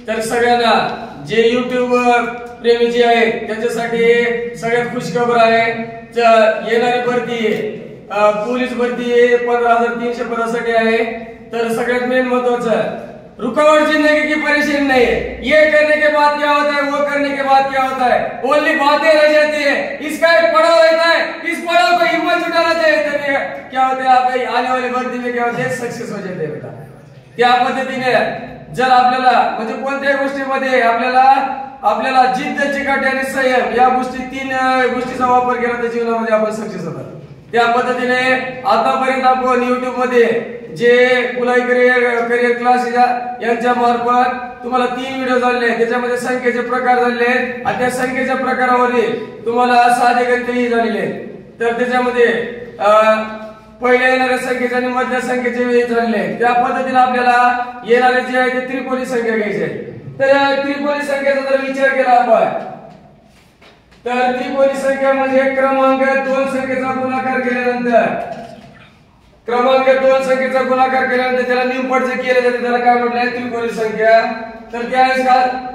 तर सगळ्यांना जे YouTube प्रेमी जे आहेत त्यांच्यासाठी सगळ्यात खुशखबर आहे, येणारी भरती पोलीस भरती 15,300 पदासाठी आहे। तर सगळ्यात मेन महत्वाचं, रुकावट जिंदगी की परेशानी नहीं है, ये करने के बाद क्या होता है, वो करने के बाद क्या होता है, ओनली बातें रह जाती है। इसका एक पड़ाव रहता है, इस पड़ाव को हिम्मत जुटाना चाहिए, तभी क्या होता है आप आने वाली भरती में क्या होते हैं सक्सेस हो जाते हैं बेटा। त्या पद्धतीने जर आपल्याला म्हणजे कोणत्याही गोष्टीमध्ये आपल्याला जिद्द, चिकाटी आणि संयम या तीन गोष्टीचा वापर केला तर जीवनामध्ये आपण सक्सेस होतात। त्या पद्धतीने आतापर्यंत आपण YouTube मध्ये जे कुलाई करिअर क्लास यांच्या मार्फत तुम्हाला 3 व्हिडिओ झाले आहेत, त्याच्यामध्ये संख्येचे प्रकार झाले आहेत आणि त्या संख्येच्या प्रकारावरील तुम्हाला साधे गणितही झालेले आहेत। तर त्याच्यामध्ये पहिल्या येणाऱ्या संख्येचे आणि मधल्या संख्येचे वेळ झाले आहेत। त्या पद्धतीने आपल्याला येणारे जे आहे ते त्रिकोणी संख्या घ्यायची आहे। तर त्रिकोणी संख्येचा जर विचार केला आपण तर त्रिकोणी संख्या म्हणजे क्रमांक 2 संख्येचा गुणाकार केल्यानंतर त्याला निमपट जे केले जाते त्याला काय म्हटलंय त्रिकोणी संख्या। तर त्यावेळेस का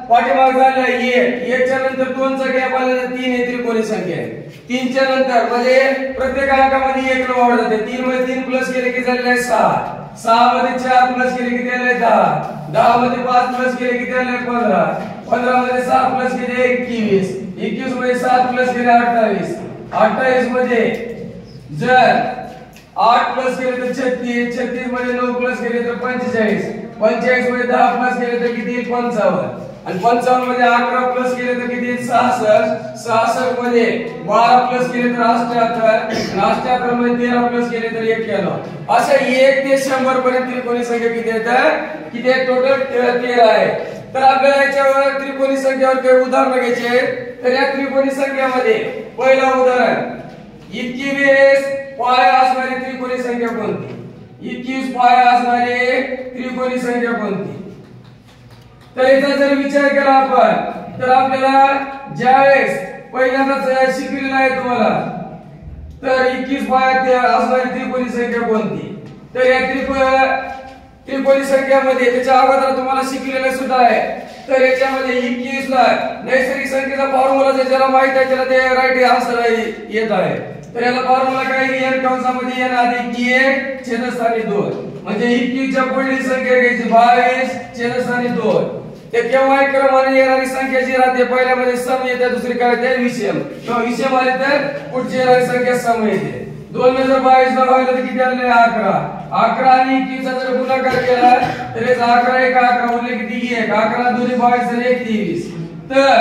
पाठीमाग झालं 1 च्या नंतर 2 चा गॅप आला 3 हे त्रिकोणी संख्या आहे। 3 च्या नंतर म्हणजे प्रत्येक अंकामध्ये 1 ला वाढ जाते। 3 मध्ये 3 प्लस केले की झाले 6, 6 मध्ये 4 प्लस केले की झाले 10, 10 मध्ये 5 प्लस केले की झाले 15, 15 मध्ये 6 प्लस केले 21, 21 मध्ये 7 प्लस केले 28, 28 मध्ये जर 8 प्लस केले तर 36, 36 मध्ये 9 प्लस केले तर 45, 45 मध्ये 10 प्लस केले तर किती 55 आणि 55 मध्ये 11 प्लस केले तर किती 66, 66 मध्ये 12 प्लस केले तर 78 आणि 78 मध्ये 13 प्लस केले तर 91। अशा 1 ते 100 पर्यंत त्रिकोणी संख्या किती येतात, किती आहे टोटल 13 आहे। तर आपल्याला याच्यावर त्रिकोणी संख्यावर काही उदाहरण घ्यायचे आहेत। तर या त्रिकोणी संख्यामध्ये पहिला उदाहरण 21 पाय असणारी त्रिकोणी संख्या कोणती, 21 पाय असणारी त्रिकोणी संख्या कोणती। तर याचा जर विचार केला आपण तर आपल्याला ज्यावेळेस पहिल्यांदाच शिकलेला आहे तुम्हाला तर 21 पाय असणारी त्रिकोणी संख्या कोणती। तर या त्रिकोणी संख्यामध्ये त्याच्या अगोदर तुम्हाला शिकलेलं सुद्धा आहे। तर याच्यामध्ये 21 ला नैसर्गिक संख्येचा फॉर्म्युला ज्याला माहित आहे त्याला ते राईट आन्सर येत आहे। तर याला फॉर्म्युला काय आहे, n कंसामध्ये n अधिक 1 छेदस्थानी 2 म्हणजे 21 च्या पुढील संख्या घ्यायची 22 छेदस्थानी 2। ते केव्हाही क्रमाने येणारी संख्या जी राहते पहिल्यामध्ये सम येते, दुसरी काय येते विषम, किंवा विषम आले तर पुढची येणारी संख्या सम येते। 2 ने जर 22 ला भागलं तर किती आले 11, 11 आणि 21 चा जर गुणाकार केला तर याचा 11 1 11 उरले किती 1, 11 2 22 झाले 23। तर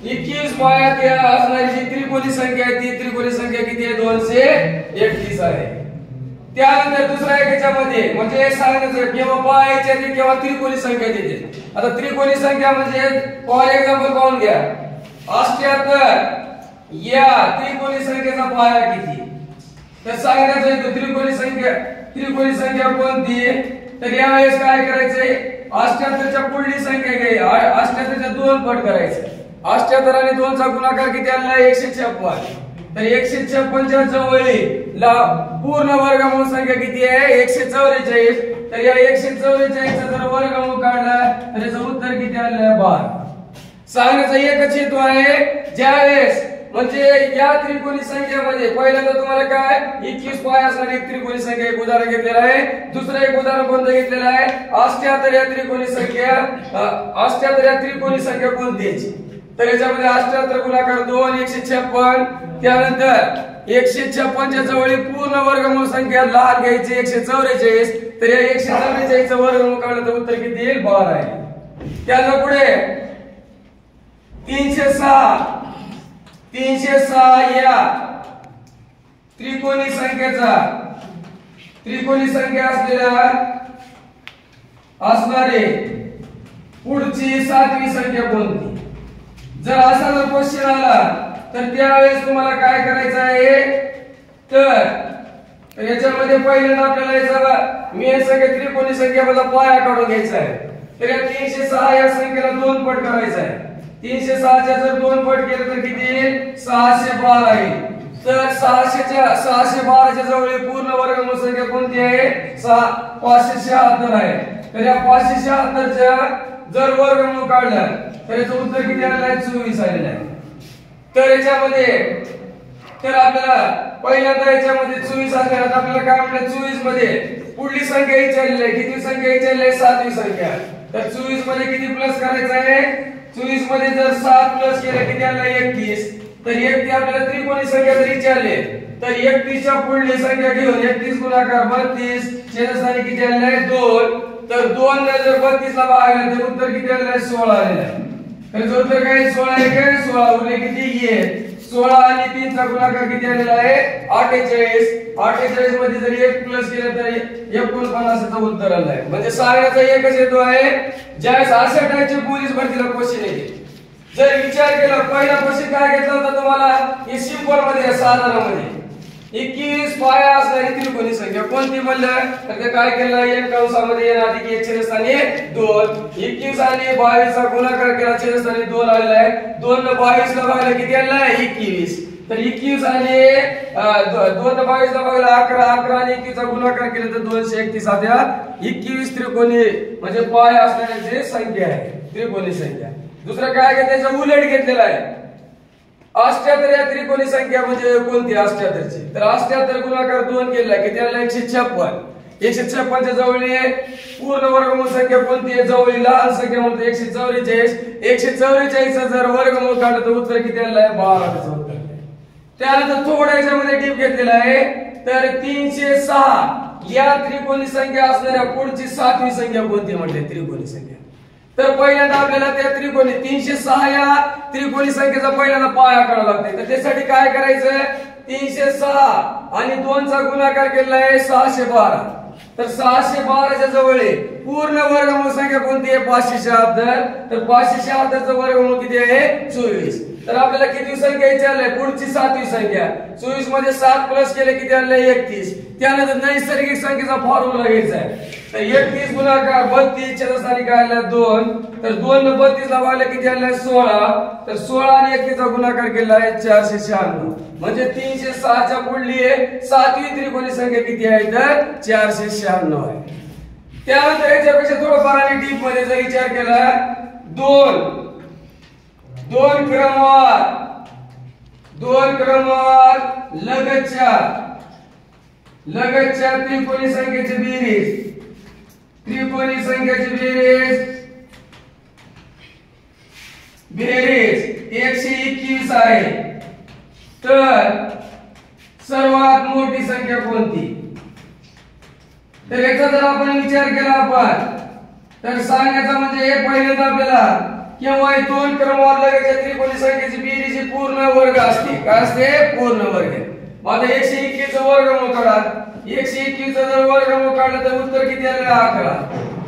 21 पायात असणारी जी त्रिकोणी संख्या आहे ती त्रिकोणी संख्या किती आहे 231 आहे। त्यानंतर दुसरा एक याच्यामध्ये म्हणजे सांगायचं केव्हा पायाच्या केव्हा त्रिकोणी संख्या देते। आता त्रिकोणी संख्या म्हणजे फॉर एक्झाम्पल पाहून घ्या 78 या त्रिकोणी संख्येचा पाया किती। तर सांगायचं त्रिकोणी संख्या कोणती। तर यावेळेस काय करायचंय 78 च्या पुढली संख्या घ्यायची, 78 च्या 2 पट करायचं। 78 आणि 2 चा गुणाकार किती आला 156। तर 156 च्या जवळीला पूर्ण वर्गमूळ संख्या किती आहे 144। तर या 144 चा जर वर्गमूळ काढला तर याचं उत्तर किती आलं 12। सांगण्याचा एकच हेतू आहे ज्यावेळेस म्हणजे या त्रिकोणी संख्यामध्ये पहिल्यांदा तुम्हाला काय 21 पाय असणारी एक त्रिकोणी संख्या एक उदाहरण घेतलेलं आहे। दुसरं एक उदाहरण कोणतं घेतलेलं आहे 78 या त्रिकोणी संख्या 78 या त्रिकोणी संख्या कोणती याची। तर याच्यामध्ये 78 गुणाकार 2 156, त्यानंतर 156 च्या जवळ पूर्ण वर्गमूळ संख्या लहान घ्यायची 144। तर या 144 चा वर्गमूळ काढलं तर उत्तर किती येईल 12 आहे। त्यानंतर पुढे 306 या त्रिकोणी संख्या असणारे पुढची 7वी संख्या कोणती। जर असा जर क्वेश्चन आला तर त्यावेळेस तुम्हाला काय करायचं आहे तर याच्यामध्ये पहिल्यांदा आपल्याला याचा मेन संख्या त्रिकोणी संख्येचा पाया काढून घ्यायचा आहे। तर या 306 या संख्येला 2 पट करायचा आहे। 306 च्या जर 2 पट केले तर किती येईल 612 येईल। तर 612 च्या जवळ पूर्ण वर्गमूळ संख्या कोणती आहे 576 आहे। तर या 576 च्या जर वर्गमूळ काढला तर याचं उत्तर किती आलेलं आहे 24 आलेलं आहे. तर याच्यामध्ये तर आपल्याला पहिल्यांदा याच्यामध्ये 24 असल्यानंतर आपल्याला काय म्हटलं 24 मध्ये पुढली संख्या विचारलेली आहे. किती संख्या विचारलेली आहे 7वी संख्या. तर 24 मध्ये किती प्लस करायचं आहे 24 मध्ये जर 7 प्लस केलं किती आलं 31. तर 31 आपल्याला त्रिकोणी संख्या जर विचारली तर 31 च्या पुढली संख्या घेऊन 31 गुणाकार 32 छेदस्थानी किती आलेलं आहे 2. तर 2 ने जर 32 ला भागलं तर उत्तर किती आलेलं आहे 16 आलेलं आहे. तर उत्तर काय 16 आहे काय 16 उरले किती ये 16 आणि 3 चा गुणाकार किती आलेला आहे 48. 48 मध्ये जर 1 प्लस केलं तर 49 चं उत्तर आलं आहे. म्हणजे सांगण्याचा एकच हेतू आहे ज्यावेळेस अशा टाईपचे पोलीस भरतीला क्वेश्चन येते जर विचार केला पहिला क्वेश्चन काय घेतला होता तुम्हाला हे सिंपल मध्ये साधारण मध्ये 21 पाया असणारी त्रिकोणी संख्या कोणती म्हणलं तर ते काय केलं n कंसामध्ये n अधिक 1 छेदस्थानी 2. 21 आणि 22 चा गुणाकार केला छेदस्थानी 2 आलेला आहे. 2 ने 22 ला भागलं किती आलेलं आहे 21. तर 21 आणि 2 ने 22 ला भागलं 11. 11 आणि 21 चा गुणाकार केला तर 231 आता 21 त्रिकोणी म्हणजे पाया असणारी संख्या आहे त्रिकोणी संख्या. दुसरं काय आहे त्याचा उलट घेतलेला आहे 78 या त्रिकोणी संख्या म्हणजे कोणती 78 ची. तर 78 गुणाकार 2 केला की त्याला 156. 156 च्या जवळ पूर्ण वर्गमूळ संख्या कोणती आहे जवळ लहान संख्या म्हणतो 144. 144 चा जर वर्गमूळ काढलं तर उत्तर किती आलं आहे 12 चं उत्तर. त्यानंतर थोड्या याच्यामध्ये टिप घेतलेला आहे तर 306 या त्रिकोणी संख्या असणाऱ्या पुढची 7वी संख्या कोणती म्हटली त्रिकोणी संख्या. तर पहिल्यांदा आपल्याला त्या त्रिकोणी 306 या त्रिकोणी संख्येचा पहिल्यांदा पाया काढावा लागते. तर त्यासाठी काय करायचं 306 आणि 2 चा गुणाकार केलेला आहे 612. तर 612 च्या जवळ पूर्ण वर्गमूळ संख्या कोणती आहे 576. तर 576 चा वर्गमूळ किती आहे 24. तर आपल्याला किती संख्या विचारली पुढची 7वी संख्या 24 मध्ये 7 प्लस केले किती आले 31. त्यानंतर नैसर्गिक संख्येचा फॉर्म्युला घ्यायचा आहे. तर 31 गुणाकार 32 छेदस्थानी काय आलं 2. तर 2 ने 32 ला भागलं किती आलं 16. तर 16 आणि 31 चा गुणाकार केला आहे 496. म्हणजे 306 च्या पुढली 7वी त्रिकोणी संख्या किती आहे तर 496 आहे. त्यानंतर याच्यापेक्षा थोडंफार आणि डीप मध्ये जर विचार केला दोन क्रमवार लगतच्या त्रिकोणी संख्येची बेरीज 121 आहे. तर सर्वात मोठी संख्या कोणती. तर याचा जर आपण विचार केला आपण तर सांगायचं म्हणजे हे पहिल्यांदा आपल्याला केव्हा 2 क्रमवार लगतच्या त्रिकोणी संख्येची बेरीज ही पूर्ण वर्ग असते. काय असते पूर्ण वर्ग. आता 121 चा वर्गमूळ काढा 121 चा जर वर्गमूळ काढला तर उत्तर किती आलं 11.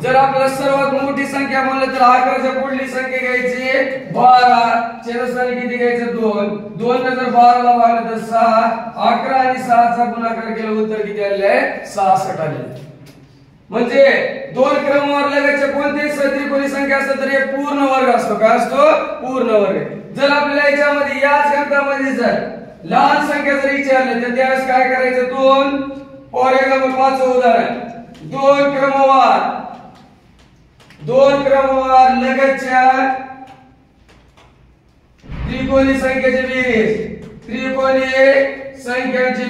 जर आपल्याला सर्वात मोठी संख्या म्हणलं तर 11 च्या पुढली संख्या घ्यायची 12 छेदस्थानी किती घ्यायचं 2. 2 ने जर 12 ला भागलं तर 6. 11 आणि 6 चा गुणाकार केला उत्तर किती आले आहे 66 आले. म्हणजे 2 क्रमवार लगतच्या कोणत्याही त्रिकोणी संख्या असेल तर एक पूर्ण वर्ग असतो. काय असतो पूर्ण वर्ग. जर आपल्याला याच्यामध्ये याच गणितामध्ये जर लहान संख्या जर विचारली तर त्यावेळेस काय करायचं 2 फॉर एक्झाम्पल 5 उदाहरण 2 क्रमवार लगतच्या त्रिकोणी संख्येची बेरीज त्रिकोणी संख्यांची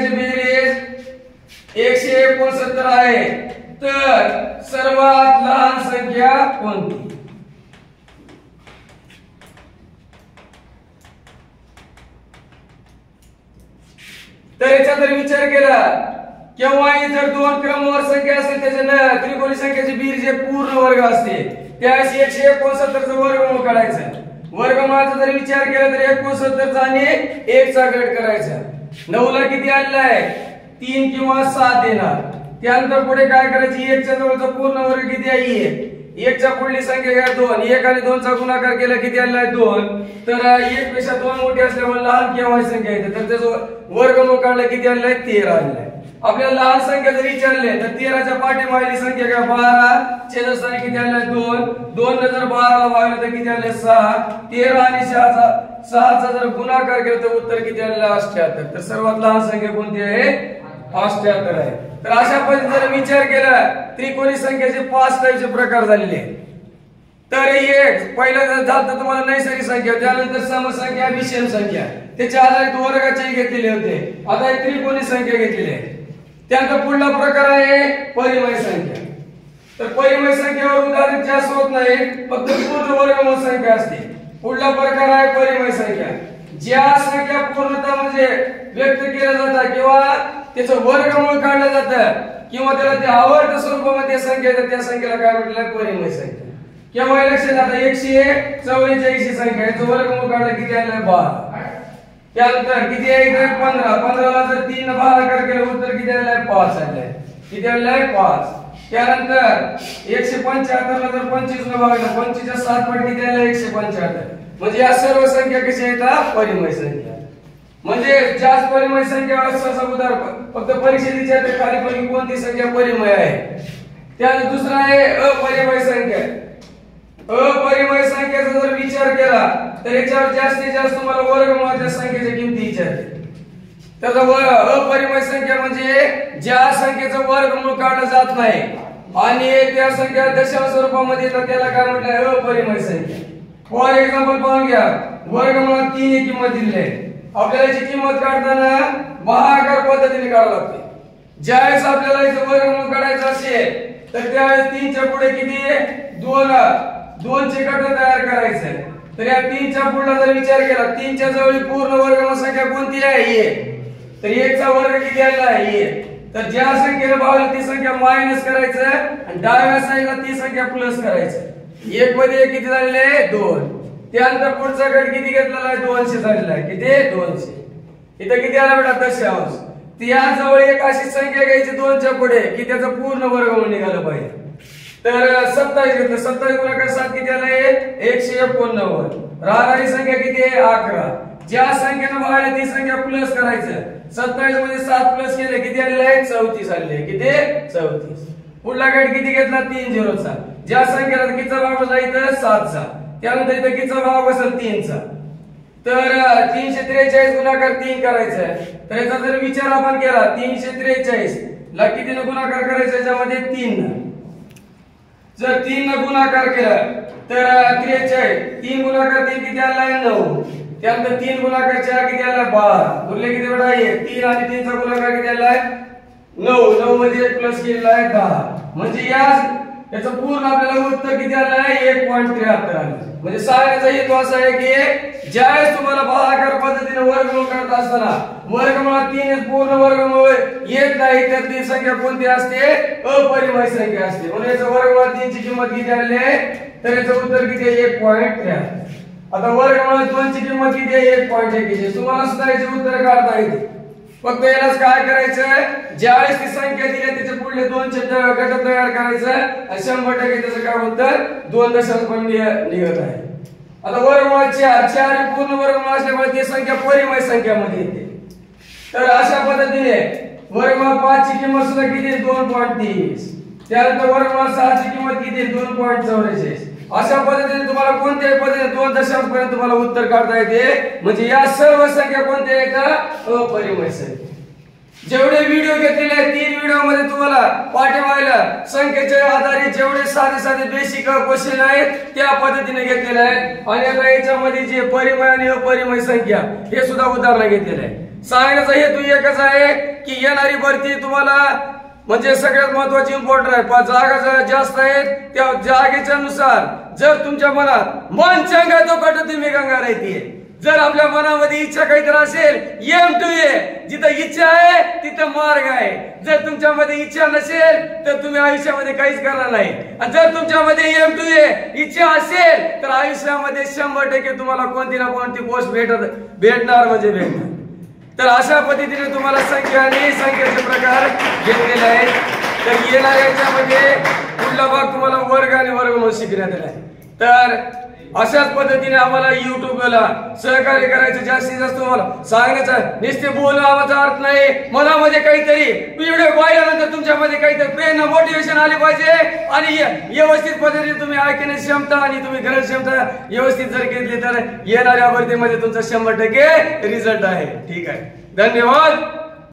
बेरीज 169 आहे. तर सर्वात लहान संख्या कोणती. तर याचा जर विचार केला केव्हाही जर 2 क्रमवार संख्या असेल त्याच्या त्रिकोणी संख्येची बेरीज पूर्ण वर्ग असते. त्यावेळेस 169 चा वर्गमूळ काढायचा. वर्गमूळाचा जर विचार केला तर 69 चा आणि 1 चा गट करायचा. 9 ला किती आलेला आहे 3 किंवा 7 येणार. त्यानंतर पुढे काय करायची 1 च्या जवळचा पूर्ण वर्ग किती आहे 1 च्या पुढली संख्या घ्या 2. 1 आणि 2 चा गुणाकार केला किती आलेला आहे 2. तर 1 पेक्षा 2 मोठी असल्यामुळे लहान केव्हाही संख्या येते. तर त्याचं वर्गमूळ काढलं किती आलेलं आहे 13 आलेलं आहे. आपल्याला लहान संख्या जर विचारली तर 13 च्या पाठीमागली संख्या काय 12 छेदस्थानी किती आलेलं आहे 2. 2 ने जर 12 ला भागलं तर किती आले 6. 13 आणि 6 चा जर गुणाकार केला तर उत्तर किती आलेलं आहे 78. तर सर्वात लहान संख्या कोणती आहे 78 आहे. तर अशा पद्धतीने जर विचार केला त्रिकोणी संख्येचे 5 टाईपचे प्रकार झालेले आहेत. तर एक पहिलं झालं तुम्हाला नैसर्गिक संख्या, त्यानंतर समसंख्या, विषम संख्या, त्याच्या आधारित वर्गाचे घेतलेले होते. आता एक त्रिकोणी संख्या घेतलेली आहे. त्यानंतर पुढला प्रकार आहे परिमेय संख्या. तर परिमेय संख्येवर उदाहरण जास्त होत नाही, फक्त पूर्ण वर्गमूळ संख्या असते. पुढला प्रकार आहे परिमेय संख्या. ज्या संख्या पूर्णतः म्हणजे व्यक्त केल्या जातात किंवा त्याचं वर्गमूळ काढलं जातं किंवा त्याला ते आवर्त स्वरूपामध्ये संख्या येतात, त्या संख्येला काय म्हटलं? परिमेय संख्या. केव्हा लक्षात आता 144 संख्या याचं वर्गमूळ काढलं किती आलं? 12. त्यानंतर किती आहे? 15. 15ला जर 3 ने भागाकार केलं उत्तर किती आलं? 5 आलं. किती आलं? 5. त्यानंतर 175 ला जर 25 ने भागलं, 25 च्या 7 पट किती आलं? 175. म्हणजे या सर्व संख्या कशा येतात? परिमेय संख्या. म्हणजे जास्त परिमेय संख्या असं उदाहरण फक्त परीक्षेत विचारते खालीपैकी कोणती संख्या परिमेय आहे. त्यानंतर दुसरा आहे अपरिमेय संख्या. अपरिमेय संख्येचा जर विचार केला तर याच्यावर जास्तीत जास्त तुम्हाला वर्गमूळाच्या संख्येची किमती विचारते. त्याचा अपरिमेय संख्या म्हणजे ज्या संख्येचं वर्गमूळ काढलं जात नाही आणि त्या संख्या दशांश स्वरूपामध्ये येतात त्याला काय म्हटलंय? अपरिमेय संख्या. फॉर एक्झाम्पल पाहून घ्या, वर्गमूळात 3 ही किंमत दिली आहे. आपल्याला याची किंमत काढताना भागाकार पद्धतीने काढावी लागते. ज्यावेळेस आपल्याला याचं वर्गमूळ काढायचं असेल तर त्यावेळेस 3 च्या पुढे किती? 2 चे गट तयार करायचे. तर या 3 च्या पुढला जर विचार केला, 3 च्या जवळ पूर्ण वर्गमूळ संख्या कोणती आहे? तर 1 चा वर्ग किती आला आहे? तर ज्या संख्येला भागलं ती संख्या मायनस करायचं आणि डाव्या साईडला ती संख्या प्लस करायचं. 1 मध्ये किती झालेले? 2. त्यानंतर पुढचा गट किती घेतलेला आहे? 200 झालेला आहे. किती? 200. इथं किती आला बेटा? दशांश. त्या जवळ एक अशी संख्या घ्यायची 2 च्या पुढे की त्याचं पूर्ण वर्गमूळ निघालं पाहिजे. तर 27 घेतलं, 27 गुणाकार 7 किती आलंय? 189. राहणारी संख्या किती आहे? 11. ज्या संख्येनं भागले ती संख्या प्लस करायचं. 27 मध्ये 7 प्लस केले किती आलेले आहे? 34 आलेले. किती? 34. पुढला गट किती घेतला? 3 झिरोचा. ज्या संख्येला कितीचा भाग बसला? इथं 7चा. त्यानंतर इथं कितीचा भाग बसेल? 3चा. तर 343 गुणाकार 3 करायचा. तर याचा जर विचार आपण केला 343 ला कितीने गुणाकार करायचा? याच्यामध्ये 3 ने. जर 3 ने गुणाकार केला तर 43. 3 गुणाकार 3 किती आलाय? 9. त्यानंतर 3 गुणाकार 4 किती आलाय? 12. उरले किती बेटा? 3 आणि 3 चा गुणाकार किती आलाय? 9. 9 मध्ये 1 प्लस केलेला आहे 10. म्हणजे याचं पूर्ण आपल्याला उत्तर किती आलं आहे? 1.73 आलं. म्हणजे सांगण्याचा हेतू असा आहे की ज्यावेळेस तुम्हाला भागाकार पद्धतीने वर्गमूळ करत असताना वर्गमूळात 3 पूर्ण वर्गमूळ येत नाही तर ती संख्या कोणती असते? अपरिमेय संख्या असते. म्हणजे याचं वर्गमूळात 3 ची किंमत किती आली आहे? तर याचं उत्तर किती आहे? 1.73. आता वर्गमूळात 2 ची किंमत किती आहे? 1.21. तुम्हाला सुद्धा याचे उत्तर काढता येते. फक्त यालाच काय करायचं? ज्यावेळेस ती संख्या दिली त्याच्या पुढले 2 चे गट तयार करायचं आणि 100% त्याचं काय उत्तर 2 दशांश पण निघत आहे. आता वर्गमूळात 4 पूर्ण वर्गमूळ असल्यामुळे ती संख्या परिमेय संख्यामध्ये येते. तर अशा पद्धतीने वर्गमूळ 5 ची किंमत सुद्धा किती? 2.23. त्यानंतर वर्गमूळ 6 ची किंमत किती? 2.44. अशा पद्धतीने तुम्हाला कोणत्याही पद्धतीने 2 दशांश पर्यंत तुम्हाला उत्तर काढता येते. म्हणजे या सर्व संख्या कोणत्या येतात? अपरिमेय संख्या. जेवढे व्हिडिओ घेतलेले आहेत 3 व्हिडिओ मध्ये तुम्हाला पाठीमागल्या संख्येच्या आधारे जेवढे साधे बेसिक क्वेश्चन आहेत त्या पद्धतीने घेतलेले आहेत. आणि आता याच्यामध्ये जे परिमेय आणि अपरिमेय संख्या हे सुद्धा उदाहरण घेतलेले आहे. सांगण्याचा हेतू एकच आहे की येणारी भरती तुम्हाला म्हणजे सगळ्यात महत्त्वाची इम्पॉर्टंट आहे. जागा जास्त आहेत त्या जागेच्या नुसार जर तुमच्या मनात मन चंगा तो कट तुम्ही गंगा राहते. जर आपल्या मनामध्ये इच्छा काहीतरी असेल M2A, जिथं इच्छा आहे तिथं मार्ग आहे. जर तुमच्यामध्ये इच्छा नसेल तर तुम्ही आयुष्यामध्ये काहीच करणार नाही. आणि जर तुमच्यामध्ये M2A इच्छा असेल तर आयुष्यामध्ये 100% तुम्हाला कोणती ना कोणती पोस्ट भेटणार म्हणजे भेटणार. तर अशा पद्धतीने तुम्हाला संख्या आणि संख्येचे प्रकार घेतलेले आहेत. तर येणाऱ्या याच्यामध्ये पुढला भाग तुम्हाला वर्ग आणि वर्गमूळ शिकण्यात आला आहे. तर अशाच पद्धतीने आम्हाला युट्यूबला सहकार्य करायचं जास्तीत जास्त तुम्हाला सांगण्याचं. नुसते बोलणं आमचा अर्थ नाही. मनामध्ये काहीतरी व्हिडिओ पाहिल्यानंतर तुमच्यामध्ये काहीतरी प्रेरणा मोटिवेशन आली पाहिजे आणि व्यवस्थित पद्धतीने तुम्ही ऐकण्याची क्षमता आणि तुम्ही ग्रहण क्षमता व्यवस्थित जर घेतली तर येणाऱ्या भरतीमध्ये तुमचा 100% रिझल्ट आहे. ठीक आहे. धन्यवाद.